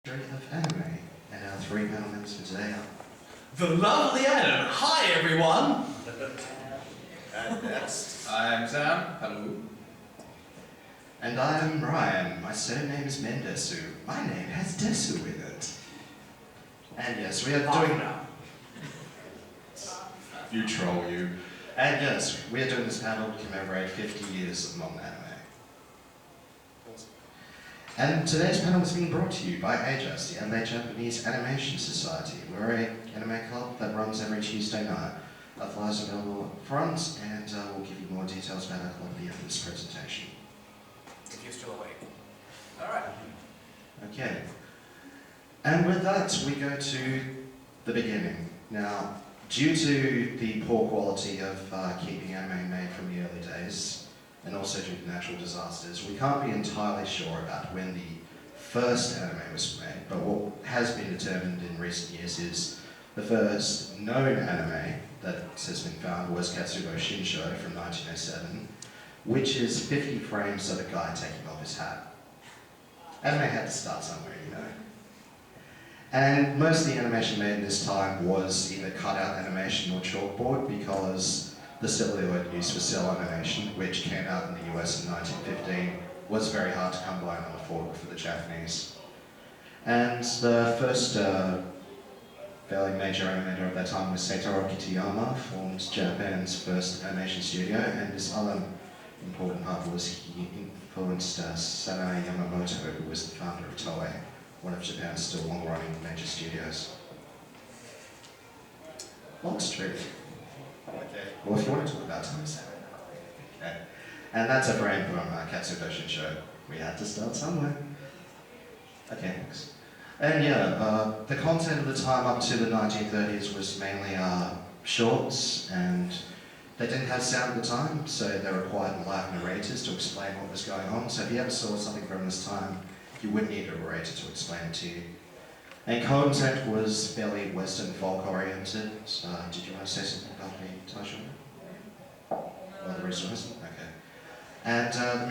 Of anime, and our three panel members for today are the lovely Adam. Hi everyone. And next, I'm Sam. Hello. and I'm Ryan. My surname is Mendesu. My name has Desu with it. And yes, we are doing now. You troll you. And yes, we are doing this panel to commemorate 50 years of modern anime. And today's panel is being brought to you by AJAS, the Anime Japanese Animation Society. We're an anime club that runs every Tuesday night. Our flyers are available up front, and we'll give you more details about our club at the end of this presentation. If you're still awake. Alright. Okay. And with that, we go to the beginning. Now, due to the poor quality of keeping anime made from the early days, and also due to natural disasters, we can't be entirely sure about when the first anime was made, but what has been determined in recent years is the first known anime that has been found was Katsubo Shinsho from 1907, which is 50 frames of a guy taking off his hat. Anime had to start somewhere, you know. And most of the animation made in this time was either cut-out animation or chalkboard, because the celluloid used for cell animation, which came out in the US in 1915, was very hard to come by and unaffordable for the Japanese. And the first fairly major animator of that time was Seitaro Kitayama, formed Japan's first animation studio, and this other important part was he influenced Sanae Yamamoto, who was the founder of Toei, one of Japan's still long-running major studios. Long's truth. okay. Well, if you want to talk about time, okay. And that's a frame from Katsubo Shinsho. We had to start somewhere. Okay, thanks. And yeah, the content of the time up to the 1930s was mainly shorts, and they didn't have sound at the time, so they required live narrators to explain what was going on. So if you ever saw something from this time, you would need a narrator to explain it to you. And content was fairly Western folk-oriented. Did you want to say something about the title? Or the resource? Okay. And the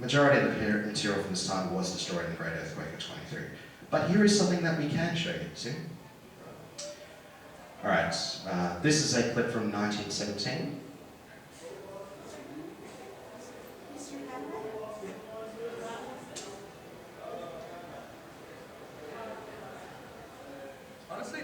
majority of the material from this time was destroyed in the Great Earthquake of 23. But here is something that we can show you. See? Alright, this is a clip from 1917. Honestly,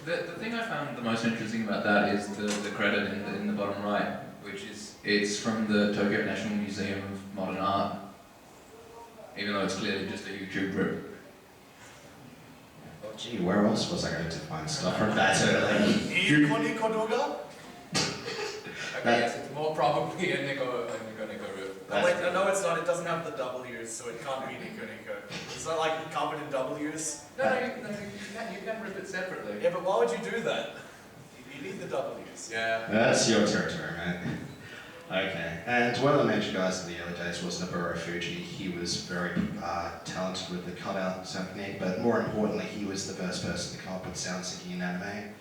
the thing I found the most interesting about that is the credit in the bottom right, which is it's from the Tokyo National Museum of Modern Art, even though it's clearly just a YouTube rip. Oh gee, where else was I going to find stuff from that early? Okay, yes, it's more probably a Nico rip. No, wait, no, it's not. It doesn't have the W's, so it can't be Nico. It's not like covered in W's. No, you can rip it separately. Yeah, but why would you do that? You need the W's. Yeah. That's your territory, mate. Okay, and one of the major guys in the early days was Nobuo Fuji. He was very talented with the cutout technique, but more importantly, he was the first person to come up with sound syncing in anime.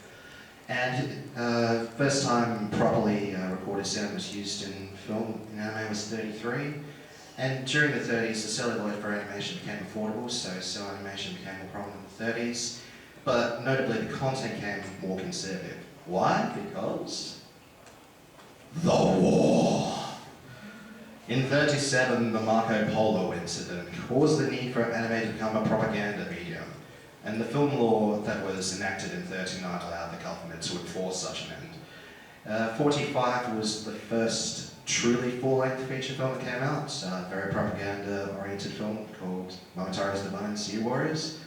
And first time properly recorded sound was used in film in anime was 33. And during the 30s, the celluloid for animation became affordable, so cell animation became more prominent in the 30s. But notably, the content became more conservative. Why? Because the war. In 37, the Marco Polo incident caused the need for anime to become a propaganda medium. And the film law that was enacted in 39 allowed the government to enforce such an end. 45 was the first truly full-length feature film that came out, a very propaganda-oriented film called Momotaro's Divine Sea Warriors.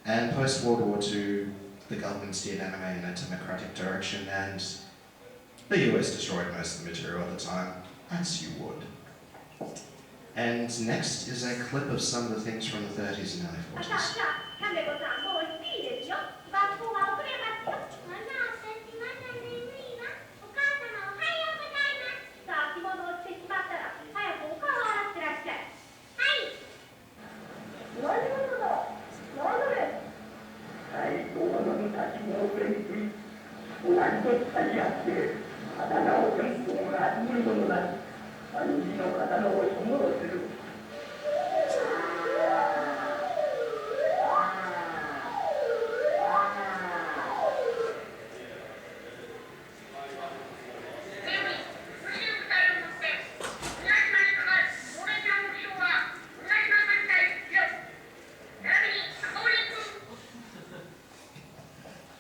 And post-World War II, the government steered anime in a democratic direction, and the US destroyed most of the material at the time, as you would. And next is a clip of some of the things from the 30s and early 40s.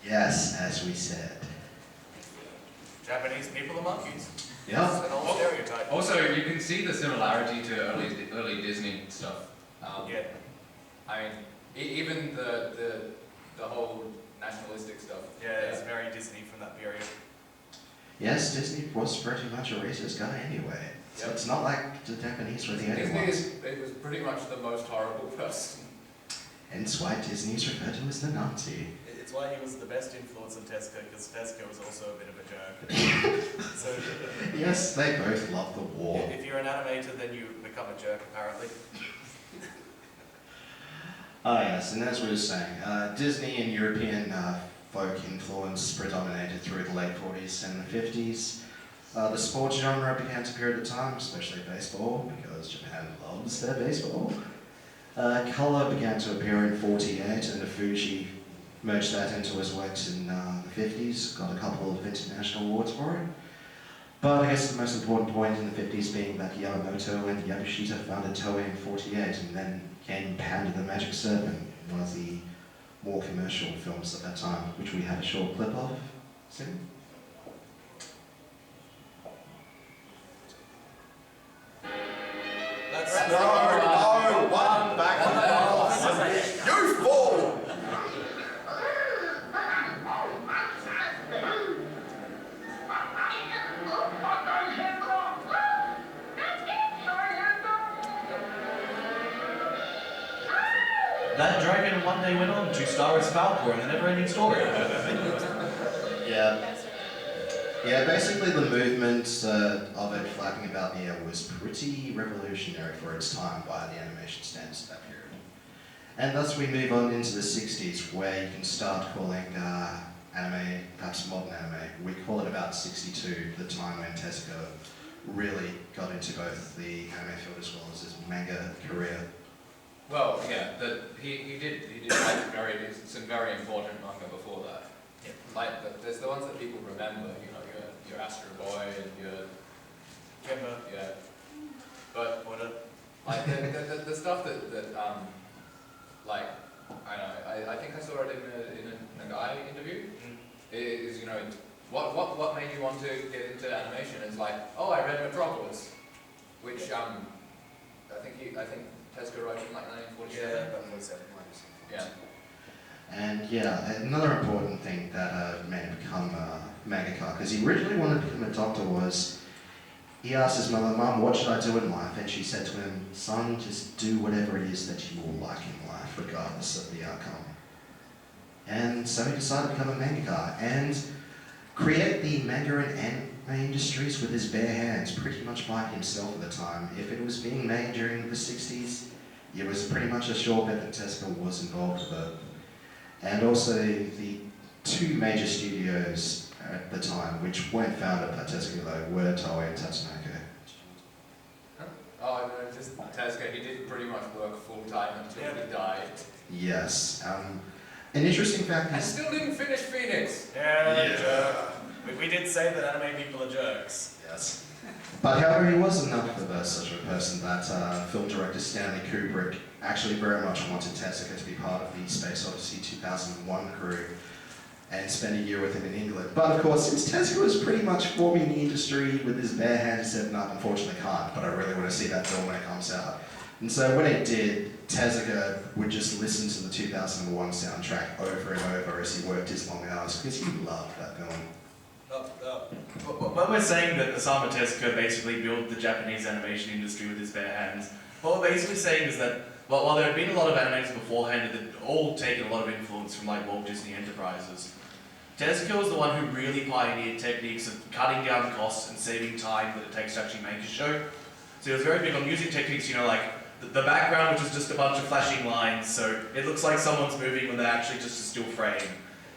Yes, as we said. Japanese people are monkeys. Yeah. It's an old stereotype. Also, you can see the similarity to early Disney stuff. Yeah. I mean, even the whole nationalistic stuff. Yeah, it's very Disney from that period. Yes, Disney was pretty much a racist guy anyway. So Yep. it's not like the Japanese were the only Disney ones. it was pretty much the most horrible person. Hence why Disney is referred to as the Nazi. It's why he was the best influence on Tezuka, because Tezuka was also a bit of a jerk. So, Yes, they both love the war. if you're an animator, then you become a jerk, apparently. Ah yes, and as we were saying, Disney and European folk influence predominated through the late 40s and the 50s. The sports genre began to appear at the time, especially baseball, because Japan loves their baseball. Colour began to appear in 48, and the Fuji merged that into his works in the 50s, got a couple of international awards for it. But I guess the most important point in the 50s being that Yamamoto and Yamashita founded Toei in 48, and then came Panda the Magic Serpent, one of the more commercial films at that time, which we had a short clip of. Soon. That's one back on the bus. You fool! That dragon one day went on to star as Falcor in the never-ending story. Yeah. Yeah, basically the movement of it flapping about the air was pretty revolutionary for its time by the animation standards of that period. And thus we move on into the 60s, where you can start calling anime, perhaps modern anime. We call it about 62, the time when Tezuka really got into both the anime field as well as his manga career. Well, yeah, he did like some very important manga before that. Yeah. Like there's the ones that people remember, you know, your Astro Boy and your Kimber, yeah. But Order. like the stuff that like I think I saw it in a guy interview. Is you know what made you want to get into animation? It's like, oh, I read Metropolis, which I think Tezuka wrote in like 1947. Yeah, about 47. Yeah. And yeah, another important thing that made him become a mangaka, because he originally wanted to become a doctor, was he asked his mother, "Mum, what should I do in life?" And she said to him, "Son, just do whatever it is that you will like in life, regardless of the outcome." And so he decided to become a mangaka and create the manga and anime industries with his bare hands, pretty much by himself at the time. If it was being made during the 60s, it was pretty much a sure bet that Tezuka was involved with it. And also the two major studios at the time, which weren't founded by Tezuka though, were Toei and Tatsunoko. Oh, no, just Tezuka, he did pretty much work full time until he died. Yes. An interesting fact And is... still didn't finish Phoenix. Yeah. We did say that anime people are jerks. Yes. But however, he was enough of such a person that film director Stanley Kubrick actually very much wanted Tezuka to be part of the Space Odyssey 2001 crew and spend a year with him in England. But of course, since Tezuka was pretty much forming the industry with his bare hands, he said, "No, unfortunately can't, but I really want to see that film when it comes out." And so when it did, Tezuka would just listen to the 2001 soundtrack over and over as he worked his long hours, because he loved that film. When we're saying that Osamu Tezuka basically built the Japanese animation industry with his bare hands, what we're basically saying is that while there had been a lot of animators beforehand that had all taken a lot of influence from like Walt Disney Enterprises, Tezuka was the one who really pioneered techniques of cutting down costs and saving time that it takes to actually make a show. So he was very big on using techniques, you know, like the background, which is just a bunch of flashing lines, so it looks like someone's moving when they're actually just a still frame.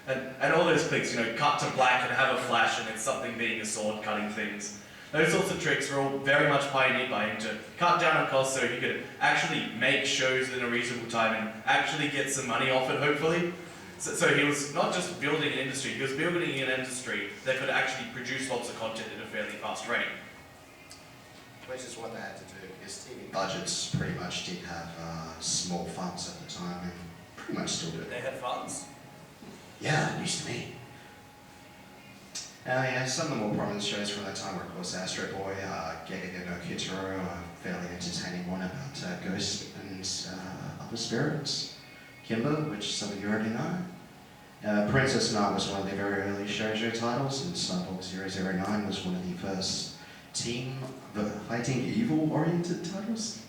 And all those clicks, you know, cut to black and have a flash and it's something being a sword cutting things. Those sorts of tricks were all very much pioneered by him to cut down on costs so he could actually make shows in a reasonable time and actually get some money off it, hopefully. So he was not just building an industry, he was building an industry that could actually produce lots of content at a fairly fast rate. Which is what they had to do, because TV Budgets pretty much did have small funds at the time, and pretty much still do. They had funds. Yeah, it used to be. Yeah, some of the more prominent shows from that time were, of course, Astro Boy, Gegege no Kitaro, a fairly entertaining one about ghosts and other spirits. Kimber, which some of you already know. Princess Knight was one of their very early shoujo titles, and Cyborg 009 was one of the first team fighting evil-oriented titles.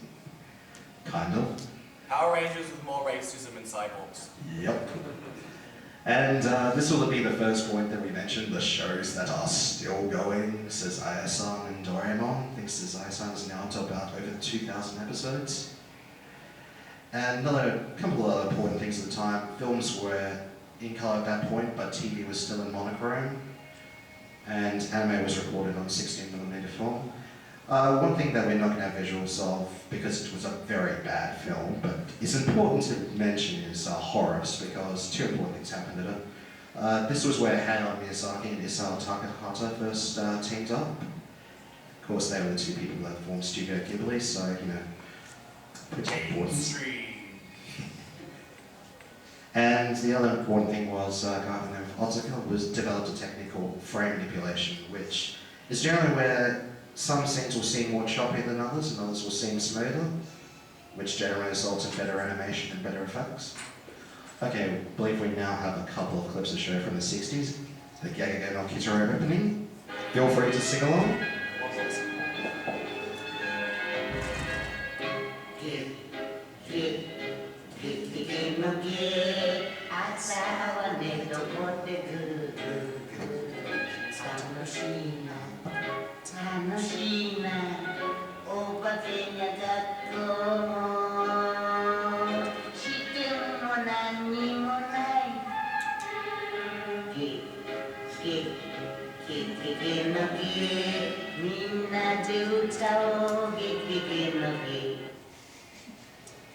Kind of. Power Rangers with more racism and cyborgs. Yep. And this will be the first point that we mentioned, the shows that are still going. Sezai-san and Doraemon. I think Sezai-san is now up to about over 2,000 episodes. And another couple of other important things at the time. Films were in colour at that point, but TV was still in monochrome. And anime was recorded on 16mm film. One thing that we're not going to have visuals of, because it was a very bad film, but it's important to mention is horrors, because two important things happened in it. This was where Hayao Miyazaki and Isao Takahata first teamed up. Of course, they were the two people that formed Studio Ghibli, so, you know, pretty important. And the other important thing was Kamen Rider developed a technique called frame manipulation, which is generally where some scenes will seem more choppy than others, and others will seem smoother, which generally results in better animation and better effects. Okay, I believe we now have a couple of clips to show from the 60s. The Gegege no Kitaro opening. Feel free to sing along.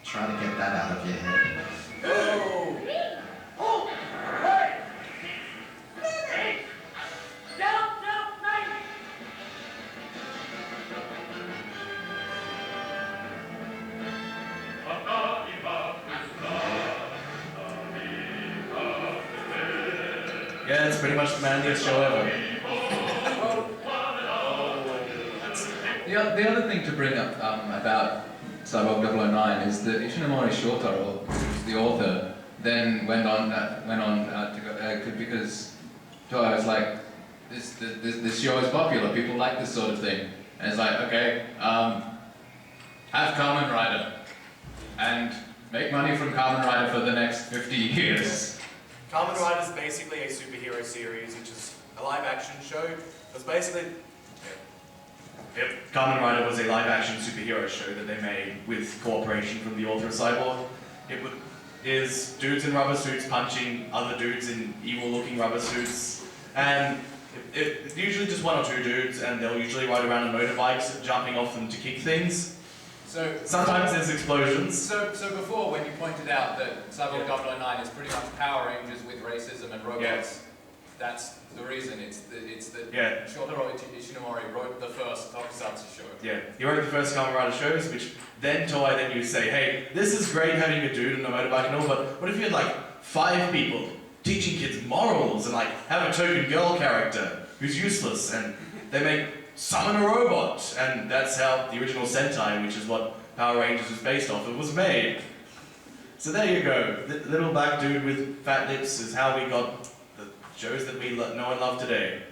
Try to get that out of your head. Oh! Yeah, it's pretty much the manliest show ever. The other thing to bring up about Cyborg 009 is that Ishinomori Shotaro, who's the author, then went on to go, because Toei was like, this show is popular, people like this sort of thing. And it's like, okay, have Kamen Rider, and make money from Kamen Rider for the next 50 years. Kamen Rider is basically a superhero series, which is a live-action show. It's basically... Yep, Kamen Rider was a live-action superhero show that they made with cooperation from the author of Cyborg. It is dudes in rubber suits punching other dudes in evil-looking rubber suits, and it's usually just one or two dudes, and they'll usually ride around on motorbikes, jumping off them to kick things. So Sometimes there's explosions. So before, when you pointed out that Cyborg 009 is pretty much Power Rangers with racism and robots, that's the reason. It's that Shotaro Ishinomori wrote the first Tokusatsu show. Yeah, he wrote the first Kamen Rider shows, which then Toei then you say, hey, this is great having a dude on a motorbike and all, but what if you had like 5 people teaching kids morals and like have a token girl character who's useless, and they make summon a robot, and that's how the original Sentai, which is what Power Rangers was based off of, was made. So there you go. The little black dude with fat lips is how we got the shows that we know and love today.